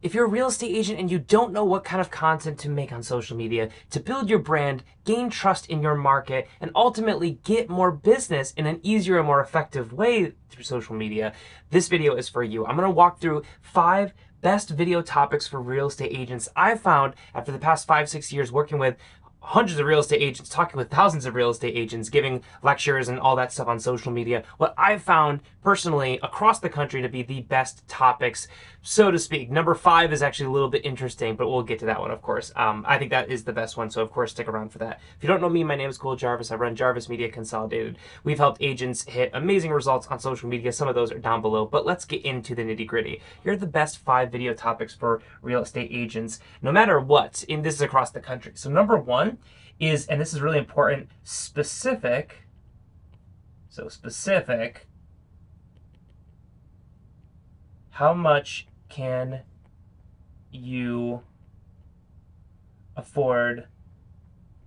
If you're a real estate agent and you don't know what kind of content to make on social media to build your brand, gain trust in your market, and ultimately get more business in an easier and more effective way through social media, this video is for you. I'm going to walk through 5 best video topics for real estate agents I've found after the past 5-6 years working with hundreds of real estate agents, talking with thousands of real estate agents, giving lectures and all that stuff on social media, what I've found personally across the country to be the best topics, so to speak. Number 5 is actually a little bit interesting, but we'll get to that one, of course. I think that is the best one, so of course stick around for that. If you don't know me, my name is Jarvis. I run Jarvis Media Consolidated. We've helped agents hit amazing results on social media. Some of those are down below, but let's get into the nitty gritty. Here are the best 5 video topics for real estate agents, no matter what, and this is across the country. So number 1 is, and this is really important, specific. So specific, how much can you afford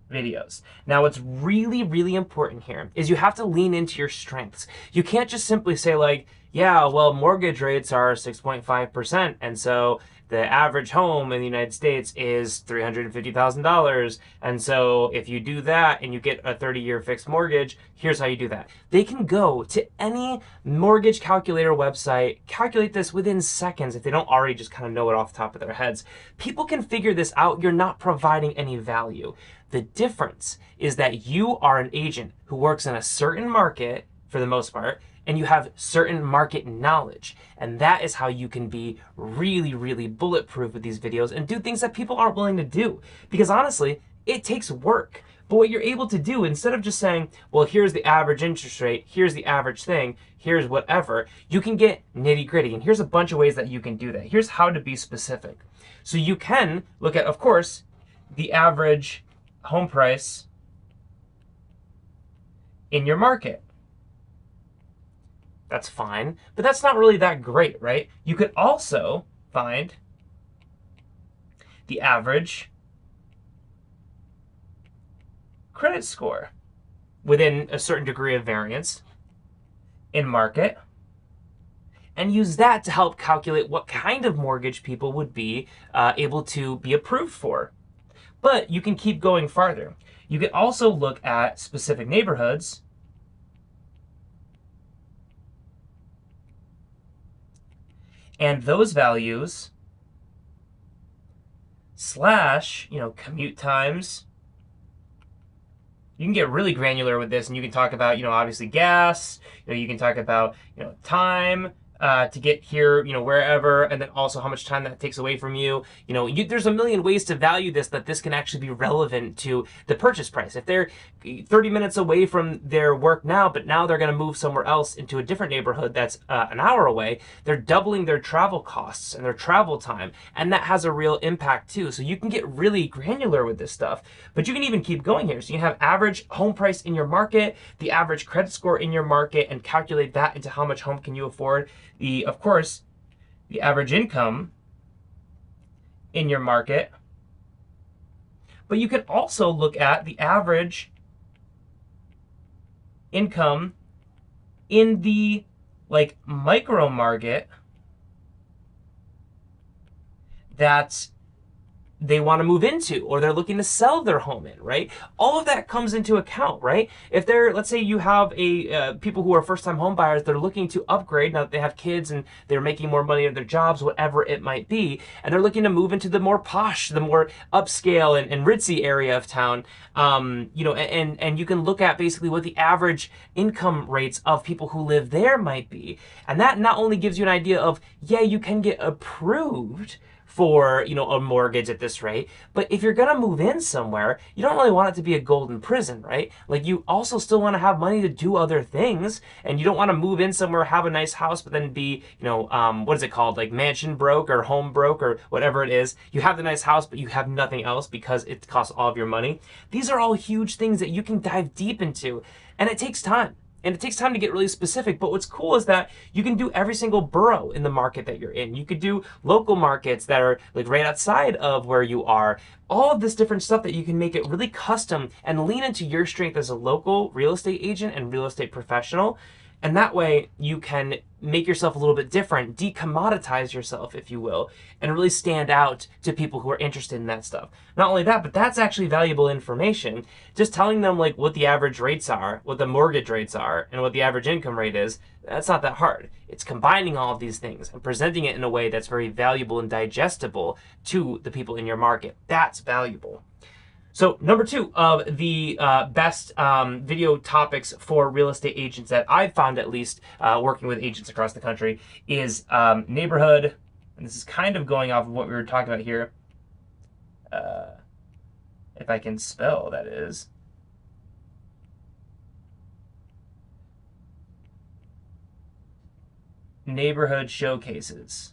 videos? Now, what's really, really important here is you have to lean into your strengths. You can't just simply say like, yeah, well, mortgage rates are 6.5%, and so the average home in the United States is $350,000. And so if you do that and you get a 30-year fixed mortgage, here's how you do that. They can go to any mortgage calculator website, calculate this within seconds if they don't already just kind of know it off the top of their heads. People can figure this out. You're not providing any value. The difference is that you are an agent who works in a certain market for the most part, and you have certain market knowledge. And that is how you can be really, really bulletproof with these videos and do things that people aren't willing to do. Because honestly, it takes work. But what you're able to do, instead of just saying, well, here's the average interest rate, here's the average thing, here's whatever, you can get nitty gritty. And here's a bunch of ways that you can do that. Here's how to be specific. So you can look at, of course, the average home price in your market. That's fine, but that's not really that great, right? You could also find the average credit score within a certain degree of variance in market and use that to help calculate what kind of mortgage people would be able to be approved for. But you can keep going farther. You can also look at specific neighborhoods and those values slash, commute times. You can get really granular with this, and you can talk about, obviously gas. You can talk about, time to get here, wherever, and then also how much time that takes away from you. There's a million ways to value this, that this can actually be relevant to the purchase price. If they're 30 minutes away from their work now, but now they're going to move somewhere else into a different neighborhood that's an hour away, they're doubling their travel costs and their travel time, and that has a real impact too. So you can get really granular with this stuff, but you can even keep going here. So you have average home price in your market, the average credit score in your market, and calculate that into how much home can you afford. Of course, the average income in your market, but you can also look at the average income in the micro market that they want to move into, or they're looking to sell their home in, right? All of that comes into account, right? If let's say you have people who are first-time home buyers, they're looking to upgrade now that they have kids and they're making more money in their jobs, whatever it might be, and they're looking to move into the more posh, the more upscale and ritzy area of town, and you can look at basically what the average income rates of people who live there might be, and that not only gives you an idea of, yeah, you can get approved for a mortgage at this rate, but if you're gonna move in somewhere, you don't really want it to be a golden prison, right? Like, you also still want to have money to do other things, and you don't want to move in somewhere, have a nice house, but then be what is it called, like mansion broke or home broke or whatever it is. You have the nice house, but you have nothing else because it costs all of your money. These are all huge things that you can dive deep into, and it takes time. And it takes time to get really specific, but what's cool is that you can do every single borough in the market that you're in. You could do local markets that are like right outside of where you are. All of this different stuff that you can make it really custom and lean into your strength as a local real estate agent and real estate professional. And that way you can make yourself a little bit different, decommoditize yourself, if you will, and really stand out to people who are interested in that stuff. Not only that, but that's actually valuable information. Just telling them like what the average rates are, what the mortgage rates are, and what the average income rate is, that's not that hard. It's combining all of these things and presenting it in a way that's very valuable and digestible to the people in your market. That's valuable. So number 2 of the best video topics for real estate agents that I've found, at least working with agents across the country, is neighborhood. And this is kind of going off of what we were talking about here. If I can spell, that is. Neighborhood showcases.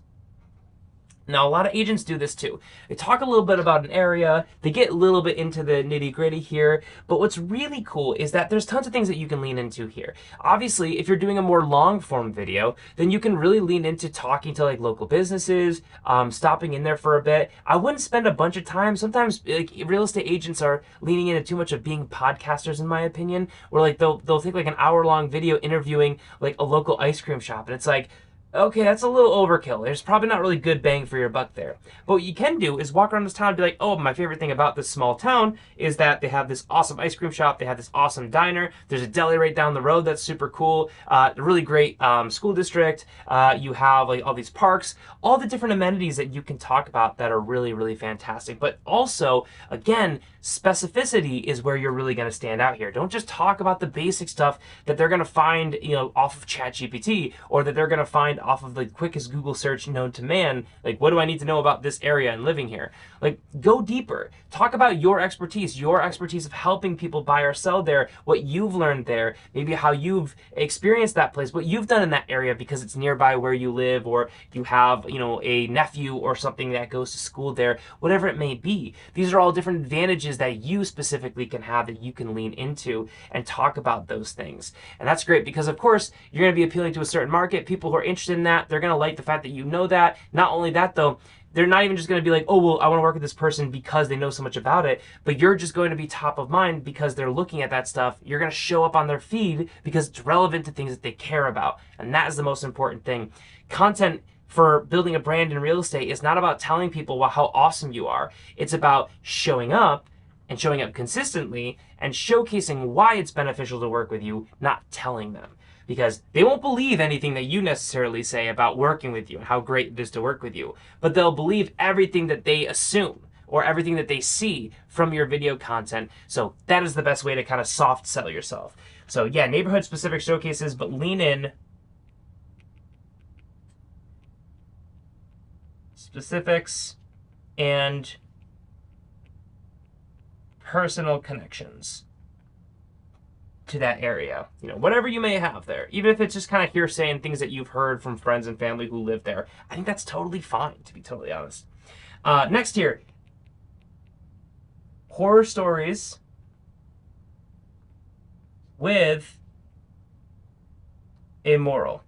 Now, a lot of agents do this too. They talk a little bit about an area, they get a little bit into the nitty gritty here, but what's really cool is that there's tons of things that you can lean into here. Obviously, if you're doing a more long form video, then you can really lean into talking to like local businesses, stopping in there for a bit. I wouldn't spend a bunch of time. Sometimes like real estate agents are leaning into too much of being podcasters, in my opinion, where like they'll take like an hour-long video interviewing like a local ice cream shop, and it's like, okay, that's a little overkill. There's probably not really good bang for your buck there. But what you can do is walk around this town and be like, oh, my favorite thing about this small town is that they have this awesome ice cream shop. They have this awesome diner. There's a deli right down the road that's super cool. A really great school district. You have like all these parks, all the different amenities that you can talk about that are really, really fantastic. But also, again, specificity is where you're really going to stand out here. Don't just talk about the basic stuff that they're going to find, off of ChatGPT, or that they're going to find off of the quickest Google search known to man. Like, what do I need to know about this area and living here? Like, go deeper. Talk about your expertise of helping people buy or sell there, what you've learned there, maybe how you've experienced that place, what you've done in that area because it's nearby where you live, or you have, a nephew or something that goes to school there, whatever it may be. These are all different advantages that you specifically can have that you can lean into and talk about those things. And that's great because, of course, you're going to be appealing to a certain market. People who are interested in that, they're going to like the fact that you know that. Not only that, though, they're not even just going to be like, oh, well, I want to work with this person because they know so much about it, but you're just going to be top of mind because they're looking at that stuff. You're going to show up on their feed because it's relevant to things that they care about. And that is the most important thing. Content for building a brand in real estate is not about telling people how awesome you are. It's about showing up and showing up consistently and showcasing why it's beneficial to work with you, not telling them. Because they won't believe anything that you necessarily say about working with you and how great it is to work with you, but they'll believe everything that they assume or everything that they see from your video content. So that is the best way to kind of soft sell yourself. So yeah, neighborhood specific showcases, but lean in. Specifics and personal connections to that area. Whatever you may have there, even if it's just kind of hearsay and things that you've heard from friends and family who live there, I think that's totally fine, to be totally honest. Next here, horror stories with a moral.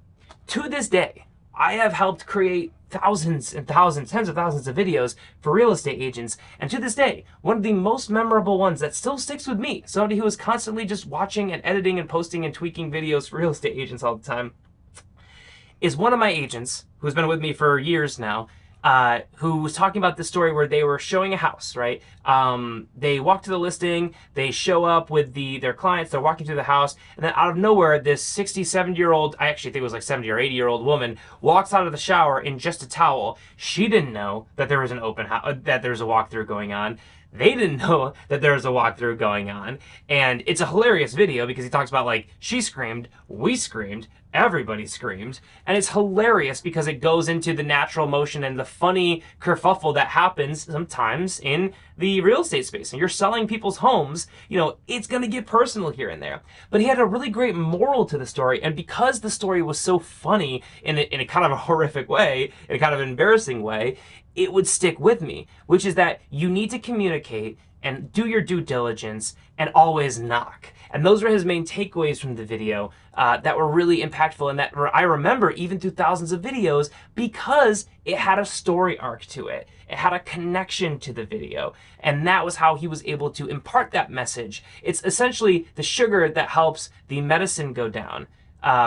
To this day, I have helped create thousands and thousands, tens of thousands of videos for real estate agents. And to this day, one of the most memorable ones that still sticks with me, somebody who is constantly just watching and editing and posting and tweaking videos for real estate agents all the time, is one of my agents who's been with me for years now, who was talking about this story where they were showing a house, right? They walk to the listing, they show up with their clients, they're walking through the house, and then out of nowhere, this 60, 70-year-old, I actually think it was like 70 or 80-year-old woman, walks out of the shower in just a towel. She didn't know that there was an open house, that there's a walkthrough going on. They didn't know that there was a walkthrough going on. And it's a hilarious video because he talks about, like, she screamed, we screamed, everybody screamed. And it's hilarious because it goes into the natural motion and the funny kerfuffle that happens sometimes in the real estate space. And you're selling people's homes, it's going to get personal here and there. But he had a really great moral to the story. And because the story was so funny in a kind of a horrific way, in a kind of embarrassing way, it would stick with me, which is that you need to communicate and do your due diligence and always knock. And those were his main takeaways from the video that were really impactful and that I remember even through thousands of videos because it had a story arc to it. It had a connection to the video. And that was how he was able to impart that message. It's essentially the sugar that helps the medicine go down.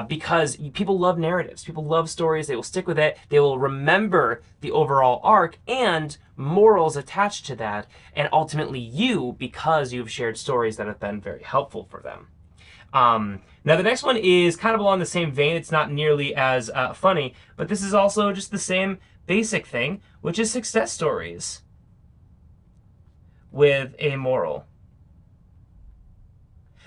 because people love narratives. People love stories. They will stick with it. They will remember the overall arc and morals attached to that, and ultimately you, because you've shared stories that have been very helpful for them. Now the next one is kind of along the same vein. It's not nearly as funny, but this is also just the same basic thing, which is success stories with a moral.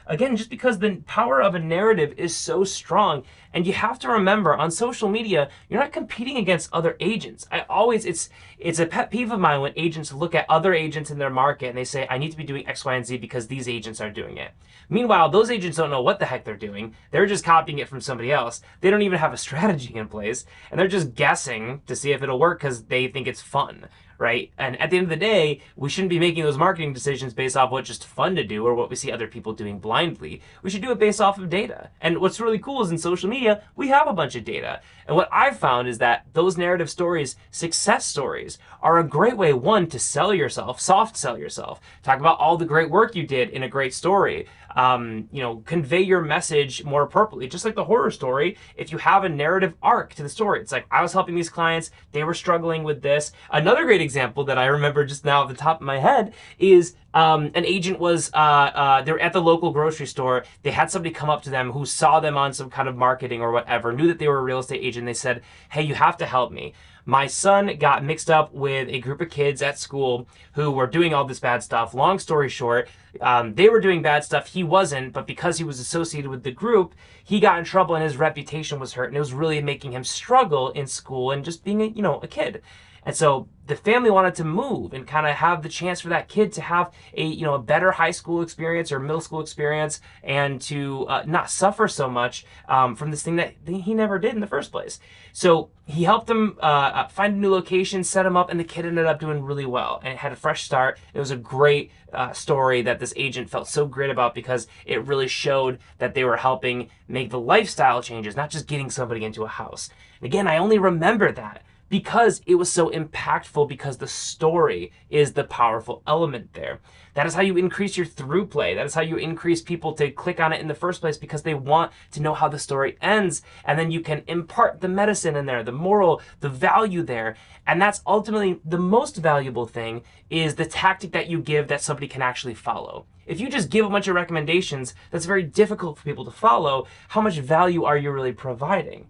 Again, just because the power of a narrative is so strong, and you have to remember on social media, you're not competing against other agents. It's a pet peeve of mine when agents look at other agents in their market and they say, I need to be doing X, Y, and Z because these agents are doing it. Meanwhile, those agents don't know what the heck they're doing. They're just copying it from somebody else. They don't even have a strategy in place, and they're just guessing to see if it'll work because they think it's fun. Right? And at the end of the day, we shouldn't be making those marketing decisions based off what's just fun to do or what we see other people doing blindly. We should do it based off of data. And what's really cool is in social media, we have a bunch of data. And what I've found is that those narrative stories, success stories, are a great way, one, to sell yourself, soft sell yourself, talk about all the great work you did in a great story, convey your message more appropriately. Just like the horror story, if you have a narrative arc to the story, it's like, I was helping these clients, they were struggling with this. Another great example that I remember just now off the top of my head is an agent was, they were at the local grocery store. They had somebody come up to them who saw them on some kind of marketing or whatever, knew that they were a real estate agent. They said, hey, you have to help me. My son got mixed up with a group of kids at school who were doing all this bad stuff. Long story short, they were doing bad stuff. He wasn't, but because he was associated with the group, he got in trouble and his reputation was hurt. And it was really making him struggle in school and just being a kid. And so the family wanted to move and kind of have the chance for that kid to have a better high school experience or middle school experience, and to not suffer so much from this thing that he never did in the first place. So he helped them find a new location, set him up, and the kid ended up doing really well and it had a fresh start. It was a great story that this agent felt so great about because it really showed that they were helping make the lifestyle changes, not just getting somebody into a house. And again, I only remember that because it was so impactful, because the story is the powerful element there. That is how you increase your through play. That is how you increase people to click on it in the first place, because they want to know how the story ends. And then you can impart the medicine in there, the moral, the value there. And that's ultimately the most valuable thing, is the tactic that you give that somebody can actually follow. If you just give a bunch of recommendations, that's very difficult for people to follow. How much value are you really providing?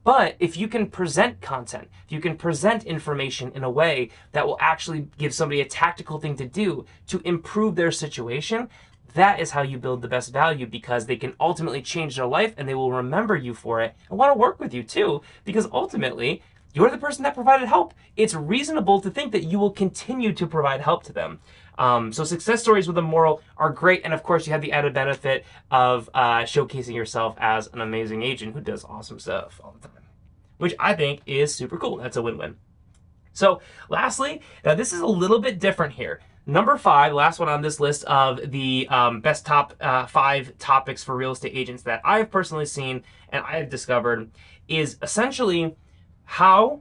But if you can present content, if you can present information in a way that will actually give somebody a tactical thing to do to improve their situation, that is how you build the best value, because they can ultimately change their life and they will remember you for it and want to work with you too, because ultimately you're the person that provided help. It's reasonable to think that you will continue to provide help to them. So success stories with a moral are great. And of course you have the added benefit of showcasing yourself as an amazing agent who does awesome stuff all the time, which I think is super cool. That's a win-win. So lastly, now this is a little bit different here. Number 5, last one on this list of the best top 5 topics for real estate agents that I've personally seen and I have discovered, is essentially how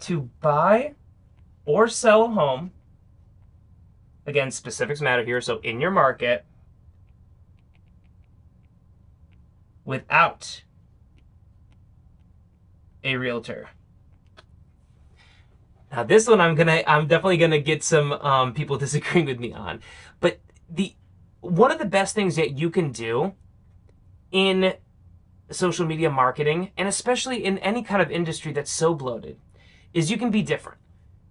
to buy or sell a home. Again, specifics matter here. So in your market, without a realtor. Now this one I'm definitely gonna get some people disagreeing with me on. But one of the best things that you can do in social media marketing, and especially in any kind of industry that's so bloated, is you can be different.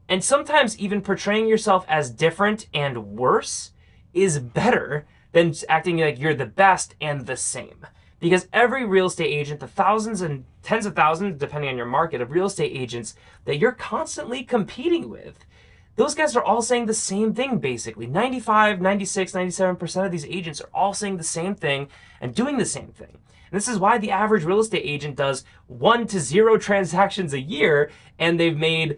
And sometimes even portraying yourself as different and worse is better than acting like you're the best and the same. Because every real estate agent, the thousands and tens of thousands, depending on your market, of real estate agents that you're constantly competing with, those guys are all saying the same thing, basically. 95, 96, 97% of these agents are all saying the same thing and doing the same thing. And this is why the average real estate agent does 1 to 0 transactions a year, and they've made,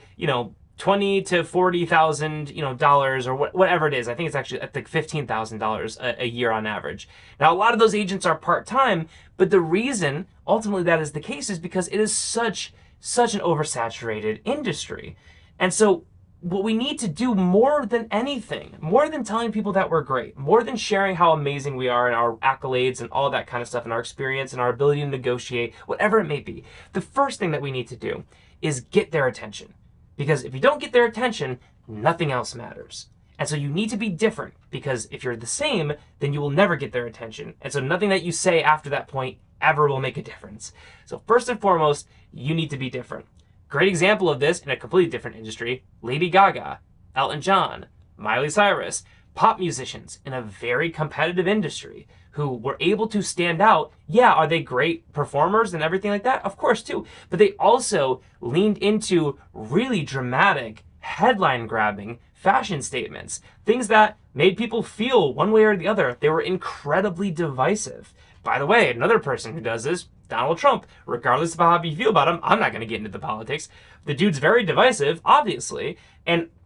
$20,000 to $40,000, dollars, or whatever it is. I think it's actually at like $15,000 a year on average. Now, a lot of those agents are part-time, but the reason ultimately that is the case is because it is such an oversaturated industry. And so what we need to do more than anything, more than telling people that we're great, more than sharing how amazing we are and our accolades and all that kind of stuff and our experience and our ability to negotiate, whatever it may be, the first thing that we need to do is get their attention. Because if you don't get their attention, nothing else matters. And so you need to be different, because if you're the same, then you will never get their attention. And so nothing that you say after that point ever will make a difference. So first and foremost, you need to be different. Great example of this in a completely different industry, Lady Gaga, Elton John, Miley Cyrus, pop musicians in a very competitive industry who were able to stand out. Yeah, are they great performers and everything like that? Of course too. But they also leaned into really dramatic, headline-grabbing fashion statements, things that made people feel one way or the other. They were incredibly divisive. By the way, another person who does this, Donald Trump, regardless of how you feel about him, I'm not going to get into the politics. The dude's very divisive, obviously,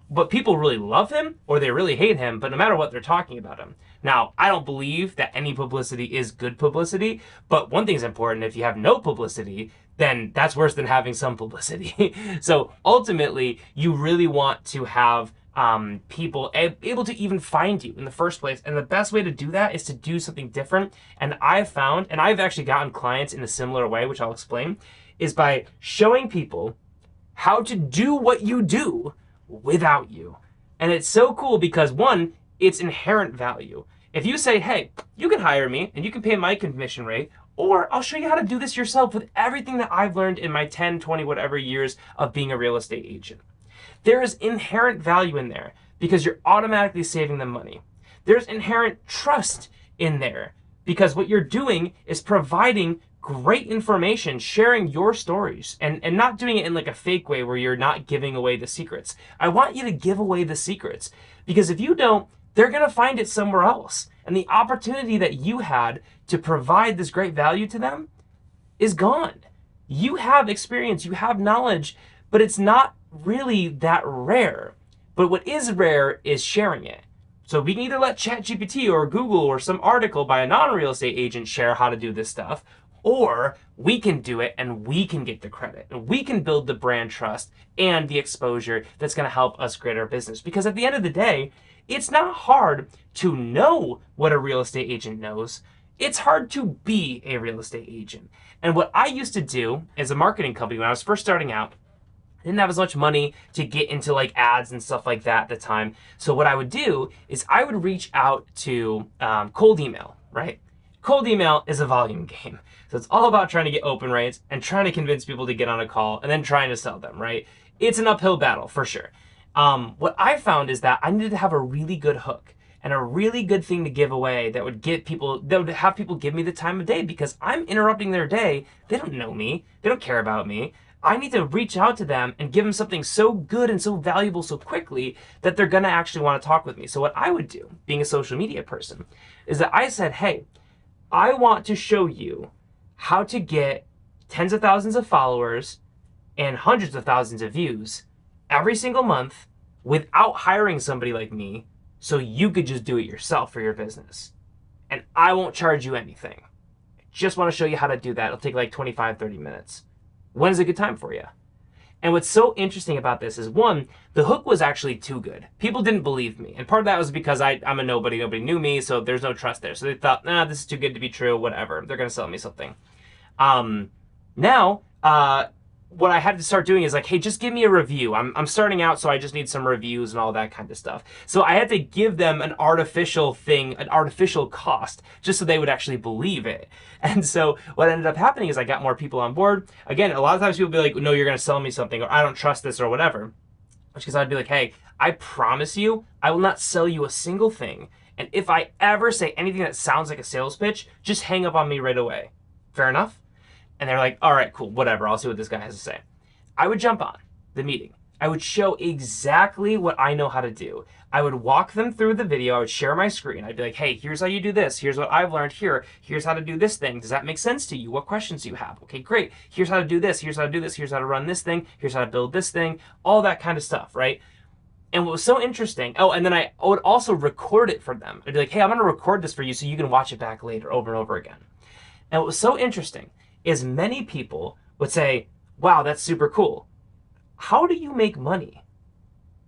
but people really love him or they really hate him, but no matter what, they're talking about him. Now, I don't believe that any publicity is good publicity, but one thing's important: if you have no publicity, then that's worse than having some publicity. So ultimately, you really want to have people able to even find you in the first place. And the best way to do that is to do something different. And I've found, and I've actually gotten clients in a similar way, which I'll explain, is by showing people how to do what you do without you. And it's so cool because, one, it's inherent value. If you say, hey, you can hire me and you can pay my commission rate, or I'll show you how to do this yourself with everything that I've learned in my 10, 20, whatever years of being a real estate agent. There is inherent value in there because you're automatically saving them money. There's inherent trust in there because what you're doing is providing great information, sharing your stories, and not doing it in like a fake way where you're not giving away the secrets. I want you to give away the secrets, because if you don't, they're going to find it somewhere else. And the opportunity that you had to provide this great value to them is gone. You have experience, you have knowledge, but it's not really that rare. But what is rare is sharing it. So we can either let ChatGPT or Google or some article by a non-real estate agent share how to do this stuff, or we can do it and we can get the credit and we can build the brand trust and the exposure that's going to help us create our business. Because at the end of the day, it's not hard to know what a real estate agent knows. It's hard to be a real estate agent. And what I used to do as a marketing company when I was first starting out, I didn't have as much money to get into like ads and stuff like that at the time. So what I would do is I would reach out to cold email, right? Cold email is a volume game. So it's all about trying to get open rates and trying to convince people to get on a call and then trying to sell them, right? It's an uphill battle for sure. What I found is that I needed to have a really good hook and a really good thing to give away that would have people give me the time of day, because I'm interrupting their day. They don't know me. They don't care about me. I need to reach out to them and give them something so good and so valuable so quickly that they're going to actually want to talk with me. So what I would do, being a social media person, is that I said, hey, I want to show you how to get tens of thousands of followers and hundreds of thousands of views every single month without hiring somebody like me, so you could just do it yourself for your business. And I won't charge you anything. I just want to show you how to do that. It'll take like 25, 30 minutes. When is a good time for you? And what's so interesting about this is, one, the hook was actually too good. People didn't believe me. And part of that was because I'm a nobody. Nobody knew me, so there's no trust there. So they thought, nah, this is too good to be true, whatever. They're going to sell me something. Now, what I had to start doing is like, hey, just give me a review. I'm starting out, so I just need some reviews and all that kind of stuff. So I had to give them an artificial thing, an artificial cost, just so they would actually believe it. And so what ended up happening is I got more people on board. Again, a lot of times people be like, no, you're going to sell me something, or I don't trust this, or whatever. Because I'd be like, hey, I promise you, I will not sell you a single thing. And if I ever say anything that sounds like a sales pitch, just hang up on me right away. Fair enough? And they're like, all right, cool, whatever. I'll see what this guy has to say. I would jump on the meeting. I would show exactly what I know how to do. I would walk them through the video. I would share my screen. I'd be like, hey, here's how you do this. Here's what I've learned here. Here's how to do this thing. Does that make sense to you? What questions do you have? Okay, great. Here's how to do this. Here's how to do this. Here's how to run this thing. Here's how to build this thing. All that kind of stuff, right? And what was so interesting, oh, and then I would also record it for them. I'd be like, hey, I'm going to record this for you so you can watch it back later over and over again. And what was so interesting is many people would say, wow, that's super cool. How do you make money?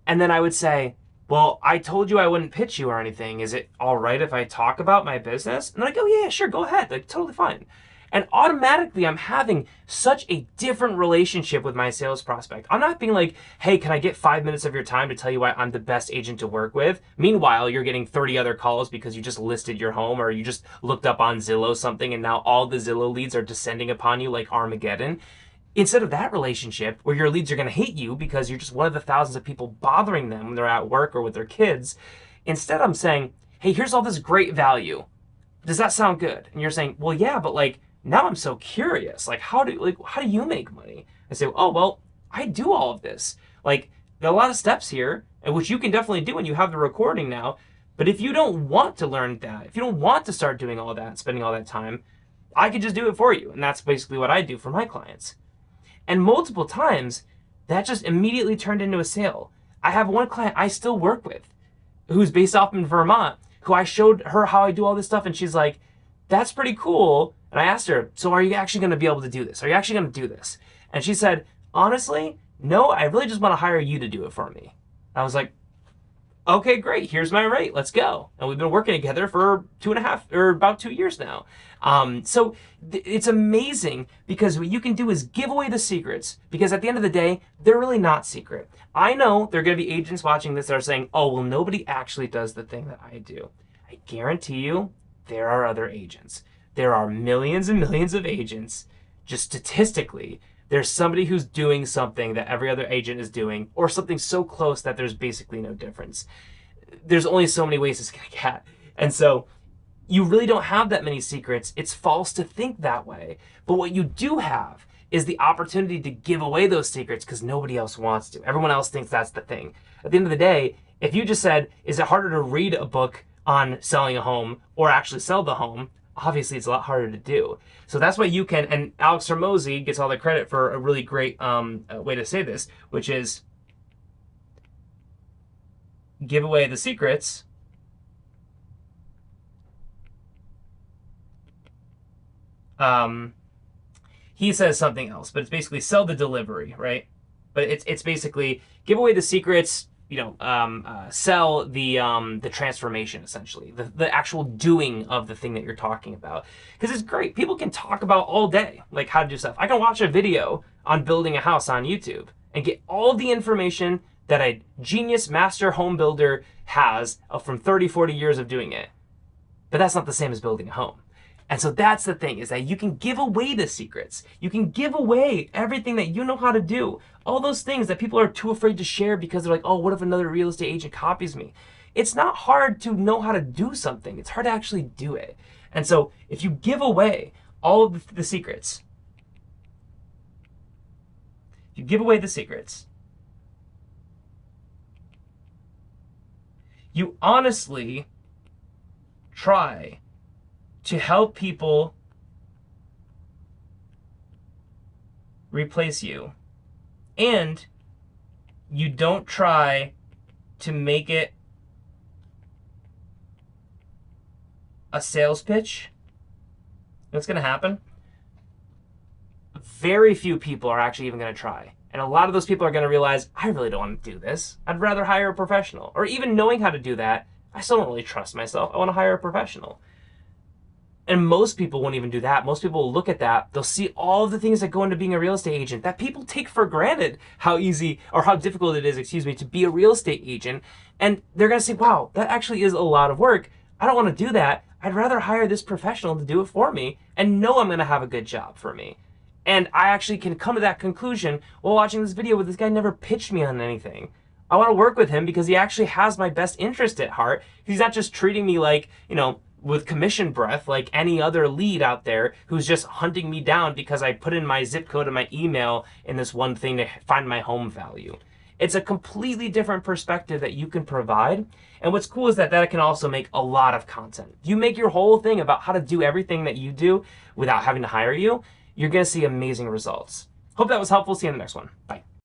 And then I would say, well, I told you I wouldn't pitch you or anything. Is it all right if I talk about my business? And they're like, oh yeah, sure, go ahead. Like, totally fine. And automatically, I'm having such a different relationship with my sales prospect. I'm not being like, hey, can I get 5 minutes of your time to tell you why I'm the best agent to work with? Meanwhile, you're getting 30 other calls because you just listed your home or you just looked up on Zillow something and now all the Zillow leads are descending upon you like Armageddon. Instead of that relationship where your leads are going to hate you because you're just one of the thousands of people bothering them when they're at work or with their kids, instead I'm saying, hey, here's all this great value. Does that sound good? And you're saying, well, yeah, but like, now I'm so curious. Like, how do you make money? I say, oh, well, I do all of this. Like, there are a lot of steps here, and which you can definitely do when you have the recording now. But if you don't want to learn that, if you don't want to start doing all that, spending all that time, I could just do it for you. And that's basically what I do for my clients. And multiple times, that just immediately turned into a sale. I have one client I still work with who's based off in Vermont, who I showed her how I do all this stuff, and she's like, that's pretty cool. And I asked her, so are you actually going to be able to do this? Are you actually going to do this? And she said, honestly, no, I really just want to hire you to do it for me. I was like, okay, great. Here's my rate. Let's go. And we've been working together for 2.5 or about 2 years now. So it's amazing because what you can do is give away the secrets, because at the end of the day, they're really not secret. I know there are going to be agents watching this that are saying, oh, well, nobody actually does the thing that I do. I guarantee you there are other agents. There are millions and millions of agents. Just statistically, there's somebody who's doing something that every other agent is doing, or something so close that there's basically no difference. There's only so many ways it's going to get. And so you really don't have that many secrets. It's false to think that way. But what you do have is the opportunity to give away those secrets because nobody else wants to. Everyone else thinks that's the thing. At the end of the day, if you just said, is it harder to read a book on selling a home or actually sell the home? Obviously, it's a lot harder to do. So that's why you can, and Alex Hormozi gets all the credit for a really great way to say this, which is give away the secrets he says something else, but it's basically sell the delivery, right? But it's basically give away the secrets, sell the transformation, essentially, the actual doing of the thing that you're talking about. Because it's great. People can talk about all day, like how to do stuff. I can watch a video on building a house on YouTube and get all the information that a genius master home builder has from 30, 40 years of doing it. But that's not the same as building a home. And so that's the thing, is that you can give away the secrets. You can give away everything that you know how to do. All those things that people are too afraid to share because they're like, oh, what if another real estate agent copies me? It's not hard to know how to do something. It's hard to actually do it. And so if you give away all of the secrets, if you give away the secrets, you honestly try to help people replace you, and you don't try to make it a sales pitch, what's going to happen? Very few people are actually even going to try. And a lot of those people are going to realize, I really don't want to do this. I'd rather hire a professional. Or even knowing how to do that, I still don't really trust myself. I want to hire a professional. And most people won't even do that. Most people will look at that. They'll see all of the things that go into being a real estate agent that people take for granted, how easy or how difficult it is, to be a real estate agent. And they're going to say, wow, that actually is a lot of work. I don't want to do that. I'd rather hire this professional to do it for me and know I'm going to have a good job for me. And I actually can come to that conclusion while watching this video where this guy never pitched me on anything. I want to work with him because he actually has my best interest at heart. He's not just treating me like, with commission breath, like any other lead out there who's just hunting me down because I put in my zip code and my email in this one thing to find my home value. It's a completely different perspective that you can provide. And what's cool is that can also make a lot of content. You make your whole thing about how to do everything that you do without having to hire you, you're going to see amazing results. Hope that was helpful. See you in the next one. Bye.